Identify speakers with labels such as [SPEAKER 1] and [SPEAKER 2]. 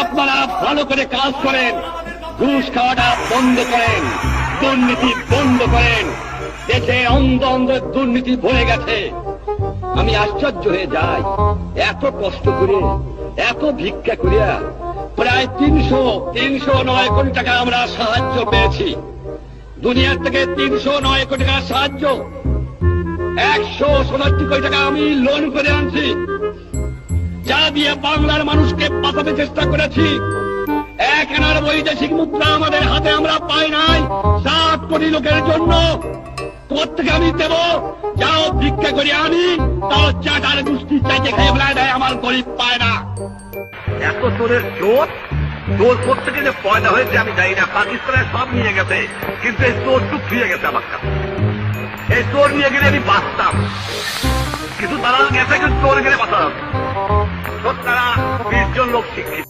[SPEAKER 1] আপনারা ভালো করে কাজ করেন, ঘুষ খাওয়াটা বন্ধ করেন, দুর্নীতি বন্ধ করেন। দেশে অন্ধ অন্ধ দুর্নীতি ভরে গেছে। আমি আশ্চর্য হয়ে যাই, এত কষ্ট করে, এত ভিক্ষা করিয়া প্রায় 309 কোটি টাকা আমরা সাহায্য পেয়েছি। দুনিয়ার থেকে 309 কোটি টাকা সাহায্য, 167 কোটি টাকা আমি লোন করে আনছি, যা দিয়ে বাংলার মানুষকে বাঁচাতে চেষ্টা করেছি। 1 আনার বৈদেশিক মুদ্রা আমাদের হাতে আমরা পাই নাই 7 কোটি লোকের জন্য। কোথেকে আমি দেব? যাও ভিক্ষা করে আনি, তাও চাটার গোষ্ঠী চাইতে খেয়ে ফেলায় দেয়, আমার গরিব পায় না।
[SPEAKER 2] এত তোরের চোর, তোর কোথেকে যে পয়দা হয়েছে আমি জানি না। পাকিস্তানের সব নিয়ে গেছে, কিন্তু এই চোর টুক ফিরে গেছে আমার কাছে। এই চোর নিয়ে গেলে আমি বাঁচতাম, কিছু দালাল গেছে, কিন্তু চোর গেলে বাঁচা যাবে। তারা 20 জন লোক শিক্ষিত।